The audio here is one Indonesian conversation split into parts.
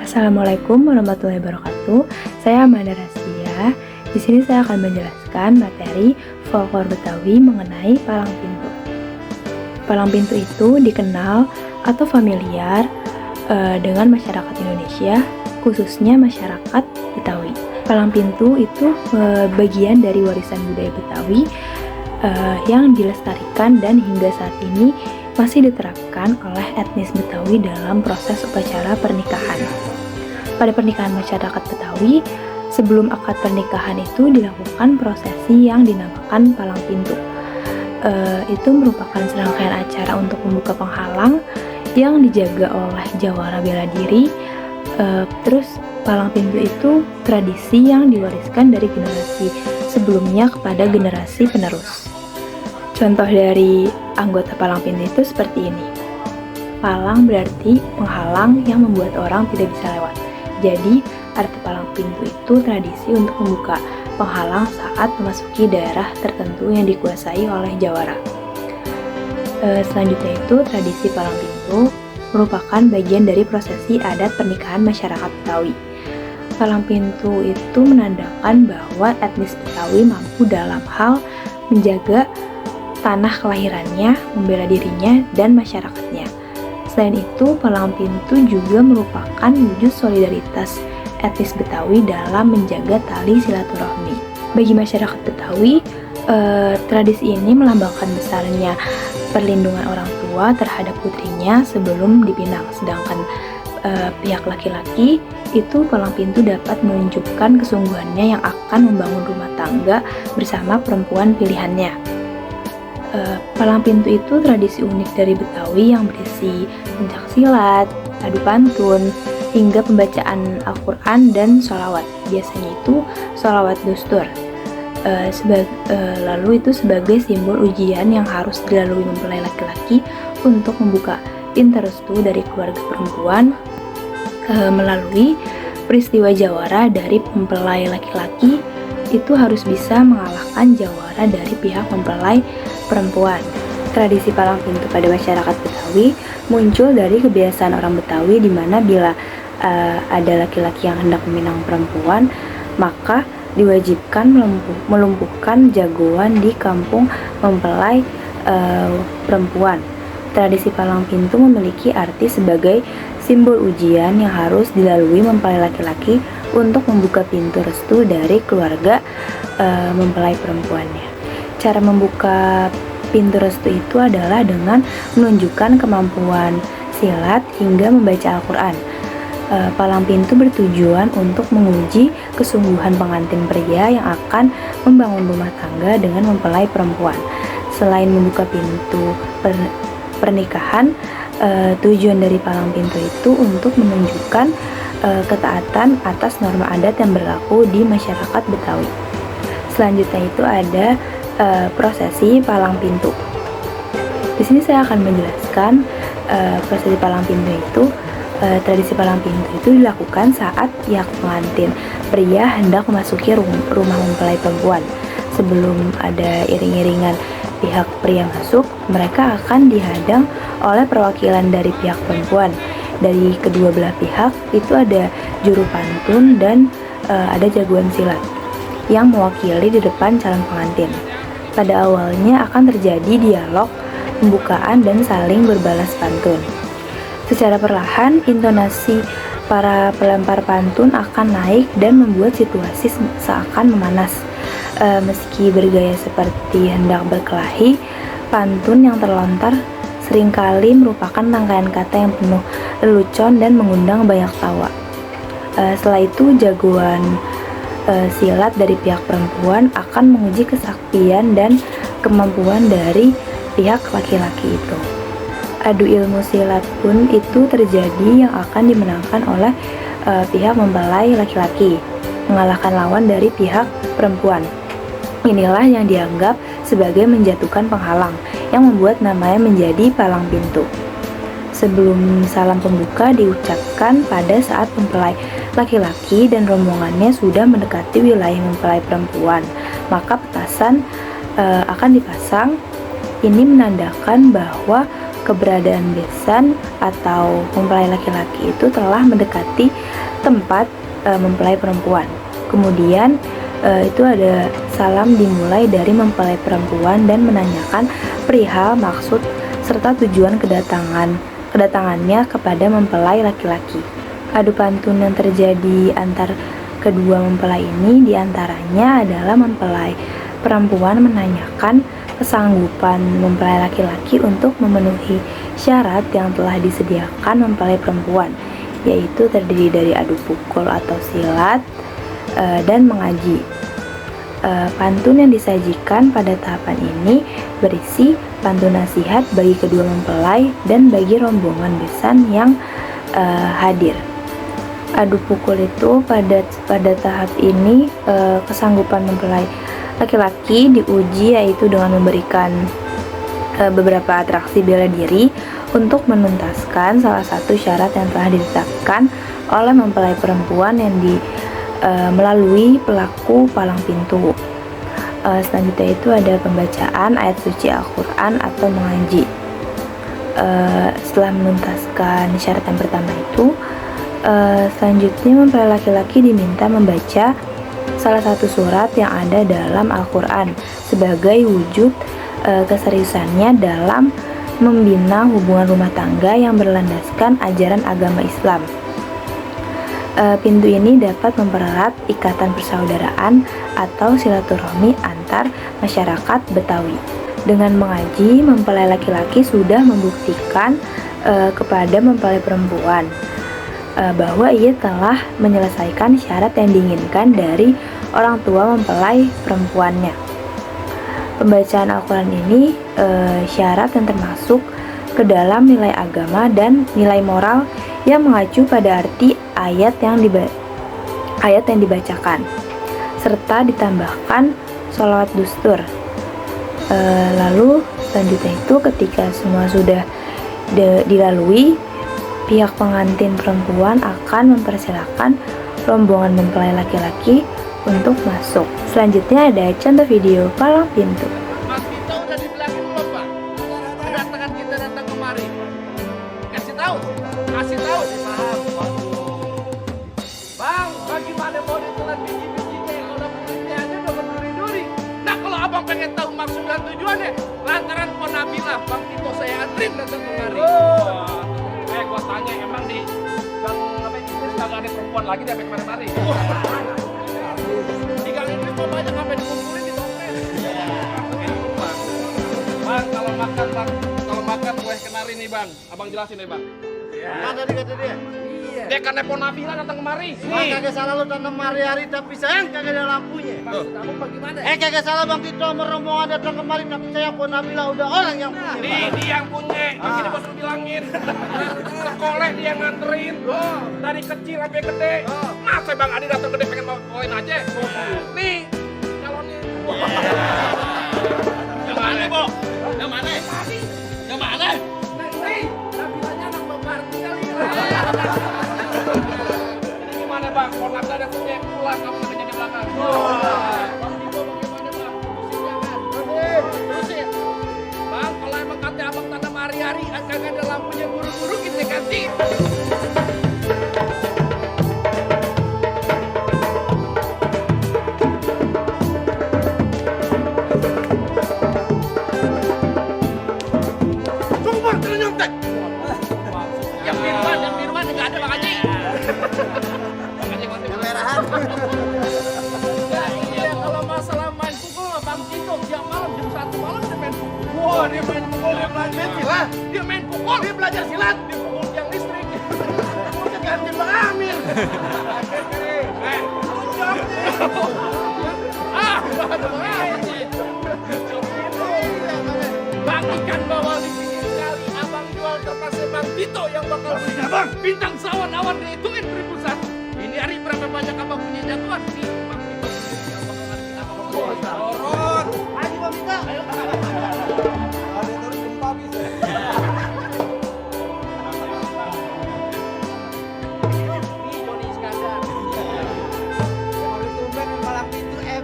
Assalamualaikum warahmatullahi wabarakatuh. Saya Amanda Rastia. Di sini saya akan menjelaskan materi folklore Betawi mengenai palang pintu. Palang pintu itu dikenal atau familiar dengan masyarakat Indonesia, khususnya masyarakat Betawi. Palang pintu itu bagian dari warisan budaya Betawi yang dilestarikan dan hingga saat ini masih diterapkan oleh etnis Betawi dalam proses upacara pernikahan. Pada pernikahan masyarakat Betawi, sebelum akad pernikahan itu dilakukan prosesi yang dinamakan palang pintu. Itu merupakan serangkaian acara untuk membuka penghalang yang dijaga oleh jawara bela diri. Terus palang pintu itu tradisi yang diwariskan dari generasi sebelumnya kepada generasi penerus. Contoh dari anggota palang pintu itu seperti ini. Palang berarti penghalang yang membuat orang tidak bisa lewat. Jadi, arti palang pintu itu tradisi untuk membuka penghalang saat memasuki daerah tertentu yang dikuasai oleh jawara. Selanjutnya itu, tradisi palang pintu merupakan bagian dari prosesi adat pernikahan masyarakat Betawi. Palang pintu itu menandakan bahwa etnis Betawi mampu dalam hal menjaga tanah kelahirannya, membela dirinya, dan masyarakatnya. Selain itu, palang pintu juga merupakan wujud solidaritas etnis Betawi dalam menjaga tali silaturahmi. Bagi masyarakat Betawi, tradisi ini melambangkan besarnya perlindungan orang tua terhadap putrinya sebelum dipinang. Sedangkan pihak laki-laki itu palang pintu dapat menunjukkan kesungguhannya yang akan membangun rumah tangga bersama perempuan pilihannya. Palang pintu itu tradisi unik dari Betawi yang berisi pencaksilat, adu pantun, hingga pembacaan Al-Quran dan sholawat. Biasanya itu sholawat dustur. Lalu itu sebagai simbol ujian yang harus dilalui mempelai laki-laki untuk membuka pintu restu dari keluarga perempuan melalui peristiwa jawara dari mempelai laki-laki itu harus bisa mengalahkan jawara dari pihak mempelai perempuan. Tradisi palang pintu pada masyarakat Betawi muncul dari kebiasaan orang Betawi di mana bila ada laki-laki yang hendak meminang perempuan, maka diwajibkan melumpuhkan jagoan di kampung mempelai perempuan. Tradisi palang pintu memiliki arti sebagai simbol ujian yang harus dilalui mempelai laki-laki untuk membuka pintu restu dari keluarga mempelai perempuannya. Cara membuka pintu restu itu adalah dengan menunjukkan kemampuan silat hingga membaca Al-Quran. Palang pintu bertujuan untuk menguji kesungguhan pengantin pria yang akan membangun rumah tangga dengan mempelai perempuan. Selain membuka pintu pernikahan, tujuan dari palang pintu itu untuk menunjukkan ketaatan atas norma adat yang berlaku di masyarakat Betawi. Selanjutnya itu ada prosesi palang pintu. Di sini saya akan menjelaskan prosesi palang pintu itu. Tradisi palang pintu itu dilakukan saat pihak pengantin pria hendak memasuki rumah mempelai perempuan. Sebelum ada iring-iringan pihak pria masuk, mereka akan dihadang oleh perwakilan dari pihak perempuan. Dari kedua belah pihak itu ada juru pantun dan ada jagoan silat yang mewakili di depan calon pengantin. Pada awalnya akan terjadi dialog, pembukaan, dan saling berbalas pantun. Secara perlahan, intonasi para pelempar pantun akan naik dan membuat situasi seakan memanas. Meski bergaya seperti hendak berkelahi, pantun yang terlontar seringkali merupakan rangkaian kata yang penuh lelucon dan mengundang banyak tawa. Setelah itu, jagoan silat dari pihak perempuan akan menguji kesaktian dan kemampuan dari pihak laki-laki itu. Adu ilmu silat pun itu terjadi yang akan dimenangkan oleh pihak mempelai laki-laki, mengalahkan lawan dari pihak perempuan. Inilah yang dianggap sebagai menjatuhkan penghalang, yang membuat namanya menjadi palang pintu. Sebelum salam pembuka diucapkan pada saat mempelai laki-laki dan rombongannya sudah mendekati wilayah mempelai perempuan, maka petasan akan dipasang. Ini menandakan bahwa keberadaan besan atau mempelai laki-laki itu telah mendekati tempat mempelai perempuan. Kemudian itu ada salam dimulai dari mempelai perempuan dan menanyakan perihal maksud serta tujuan kedatangannya kepada mempelai laki-laki. Adu pantun yang terjadi antar kedua mempelai ini diantaranya adalah mempelai perempuan menanyakan kesanggupan mempelai laki-laki untuk memenuhi syarat yang telah disediakan mempelai perempuan, yaitu terdiri dari adu pukul atau silat dan mengaji. Pantun yang disajikan pada tahapan ini berisi pantun nasihat bagi kedua mempelai dan bagi rombongan besan yang hadir. Adu pukul itu pada tahap ini kesanggupan mempelai laki-laki diuji, yaitu dengan memberikan beberapa atraksi bela diri untuk menuntaskan salah satu syarat yang telah ditetapkan oleh mempelai perempuan yang melalui pelaku palang pintu. Selanjutnya itu ada pembacaan ayat suci Al-Quran atau mengaji. Setelah menuntaskan syarat yang pertama itu, selanjutnya mempelai laki-laki diminta membaca salah satu surat yang ada dalam Al-Quran sebagai wujud keseriusannya dalam membina hubungan rumah tangga yang berlandaskan ajaran agama Islam. Pintu ini dapat mempererat ikatan persaudaraan atau silaturahmi antar masyarakat Betawi. Dengan mengaji, mempelai laki-laki sudah membuktikan kepada mempelai perempuan bahwa ia telah menyelesaikan syarat yang diinginkan dari orang tua mempelai perempuannya. Pembacaan Al-Quran ini syarat yang termasuk ke dalam nilai agama dan nilai moral yang mengacu pada arti ayat yang dibacakan, serta ditambahkan sholawat dustur. Lalu selanjutnya itu ketika semua sudah dilalui, pihak pengantin perempuan akan mempersilahkan rombongan mempelai laki-laki untuk masuk. Selanjutnya ada contoh video palang pintu. Mas kita udah dibilangin belum, Pak? Kedatangan kita datang kemari. Kasih tahu. Bang, bagaimana mau ditelan biji-bijinya yang udah begitu aja udah berduri-duri. Nah, kalau abang pengen tahu maksud dan tujuannya, lantaran Ponabilah Bang Tito saya antrin datang kemari. Gua tanya emang di Gang apa ini kagak ada perempuan lagi sampai kemari-mari. Di Gang Inggris kok banyak sampai dikumpulin di tongkres. Bang, kalau makan kue kenari nih bang, abang jelasin nih bang. Mana dia kata dia? Iya. Dia kan Ponabila datang kemari. Bang, kagak salah lu tanam hari-hari tapi sayang kagak ada lampunya. Maksud abang bagaimana? Kagak salah Bang Tito merombongan datang kemari tapi saya Ponabila udah orang yang punya. Dia yang punya. Di sini bos lu bilangin. Sekolah dia yang nganterin. Dari kecil sampai gede. Masa Bang Adi datang gede pengen bawain aja? Nih, calonnya. Yang mana, Bu? Yang mana? Yang mana? Nih, Nabilanya anak babar kali. Ini gimana bang? Ponabila ada punya pulang kamu kerja di belakang. Bang Tito bagaimana bang? Terusin. Bang, kalau emang kata abang tanam hari-hari, kagak ada lampunya buru-buru kita ganti. Sumpah kena nyontek. Yang biruan nggak ada Bang Haji. Yang merahan. Iya, kalau masalah main pukul sama Bang Tito tiap malam jam 1 malam dia main pukul. Wah dia main pukul, dia belajar silat. Dia main pukul, dia belajar silat, dia pukul tiang listrik. Udah ganti Bang Amir. Nggak ada Bang Amir. Bagikan bawah di pinggir kali, abang jual kertasnya Bang Tito yang bakal beli. Abang, bintang sawan awan dihitungin 1001. Ini hari berapa banyak abang punya jatuhan? Nih, Bang Tito sendiri yang bakal ngasih abang Turun. Ayo Bang Tito. Ayo. Nih, Joni Iskandar.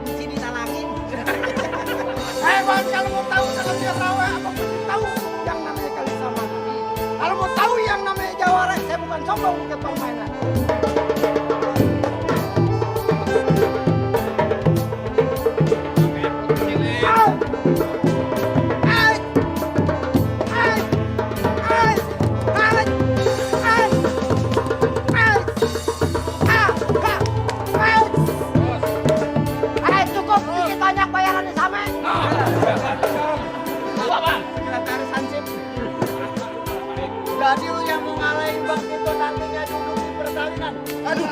Mesti ditalangin. Bang, kalau mau tahu dalam dia rawa, abang mesti tahu yang namanya kali sama. permainan. Cukup, sedikit banyak bayarannya sama. Sekretaris Hansip. Jadi lu yang mau ngalahin Bang Tito nantinya duduk di persalinan. Aduh.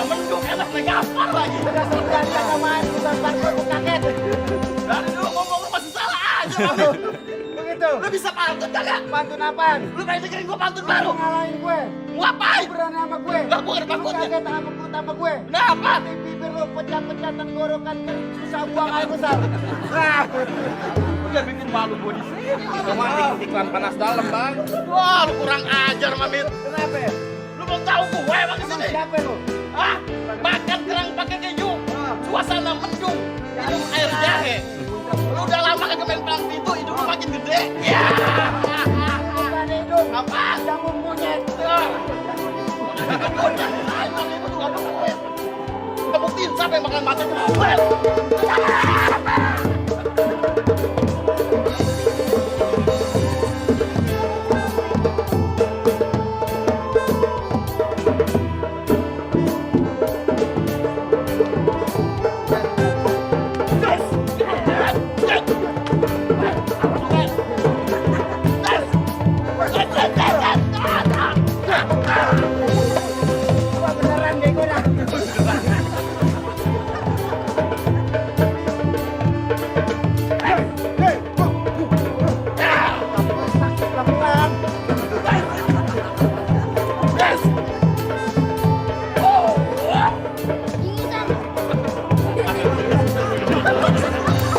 Mendung enak lagi apa lagi? Udah sekian kata main, bukan parkour, bukan kaget. Dari dulu ngomong lu masih salah aja. Begitu. Lu bisa pantun kagak? Pantun apaan? Lu pengen dengerin gua pantun Lu baru? ngalahin gue. Mau ngapain? Lu berani sama gue. Lah, gua nggak ada Lu takutnya. kaget sama gue. Kenapa? Di bibir lu pecah-pecah tenggorokan kering susah buang air besar. Udah bikin malu gua di sini. Cuma iklan panas dalam, Bang. Wah, lu kurang ajar, Mamit. Kenapa? Lu belum tahu gue emang di Emang sini. siapa lu? Hah? Makan kerang pakai keju. Suasana mendung. Minum air jahe. Lu udah lama kagak main perang itu, hidup lu makin gede. Ya. Bukan hidung. Apa? Jamu monyet. Kita buktiin siapa yang bakalan mati. Apa beneran bego dah? Pelan-pelan.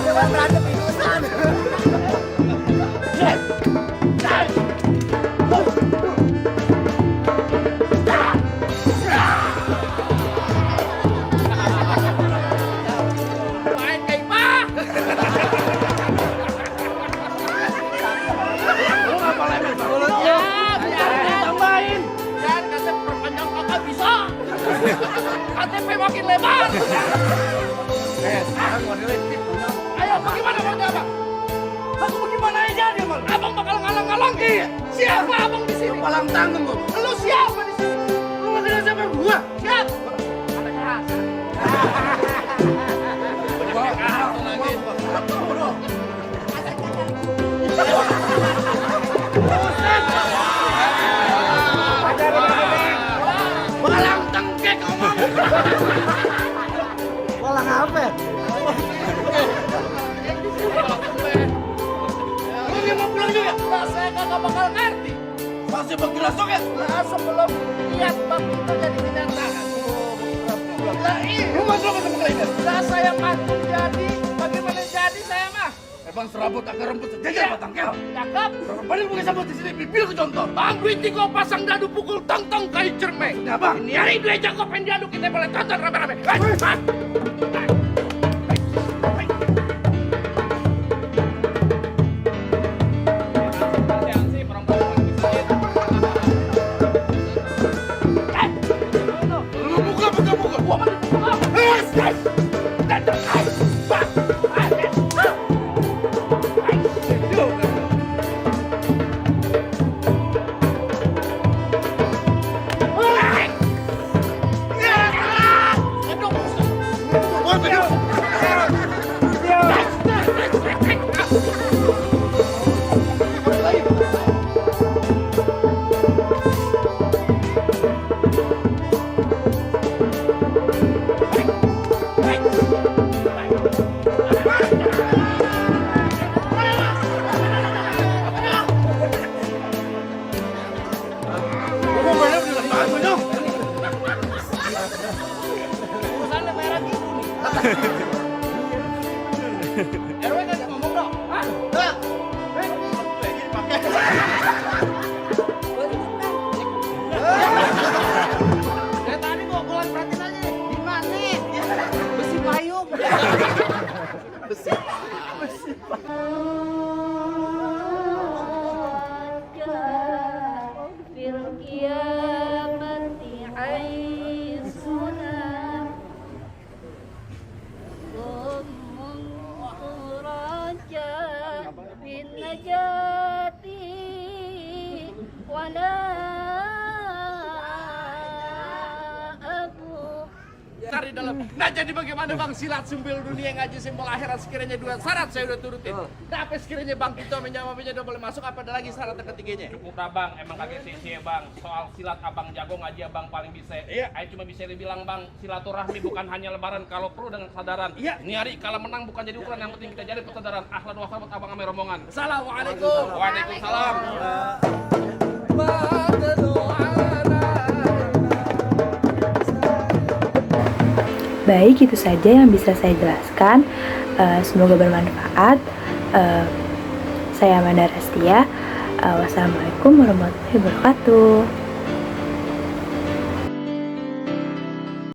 Jangan berantem ikutan. Main kayak mah. Lu ngapa lemes? Ya, biar tambahin. Biar KTP perpanjang kakak bisa. KTP makin lebar. Sekarang modelnya tip. Ayo, bagaimana mau jawab? Aku bagaimana aja dia, Mal? Abang bakal ngalang-ngalang. Iya. Siapa abang di sini? Palang tanggung gua. Lu siapa di sini? Lu nggak kenal siapa gua? Siap. Ada Hasan. Palang tengkek ngomong. Walang apa? Lu yang mau pulang juga? Nah, saya kagak bakal ngerti. Masih bergerak soket? Nah, sebelum lihat Bang Tito jadi kenyataan. Lah iya. Lu mau apa sama kalian? Lah saya pantun jadi, bagaimana jadi saya mah? Bang serabut agak rembut sejajar batang kel. Cakep. Padahal pakai sabut di sini bibir ku contoh. Bang Witiko pasang dadu pukul tong-tong kayu cermeng. Maksudnya apa? Ini hari dua jago pengen diadu kita boleh tonton rame-rame. Lu buka. Gua mati. Urusannya merah gitu nih. RW kan ngomong dong. Hah? Dari tadi gua bulan perhatiin aja nih. Di mana? Besi payung. Besi. القيامة عيسنا ثم انصراجا بالنجاة ولا أبو. Cari dalam. Nah jadi bagaimana bang silat sumbel dunia ngaji simbol akhirat sekiranya 2 syarat saya udah turutin. Nah apa sekiranya bang Tito menjawabnya udah boleh masuk apa ada lagi syarat yang ketiganya? Cukup dah bang, emang kagak sih bang. Soal silat abang jago, ngaji abang paling bisa. Iya. Ayo cuma bisa dibilang bang, silaturahmi bukan hanya lebaran kalau perlu dengan kesadaran. Iya. Ini hari kalau menang bukan jadi ukuran, yang penting kita jadi persaudaraan. Ahlan wa sahbat abang ame rombongan. Assalamualaikum. Waalaikumsalam. Baik, itu saja yang bisa saya jelaskan. Semoga bermanfaat. Saya Amanda Rastia. Wassalamualaikum warahmatullahi wabarakatuh.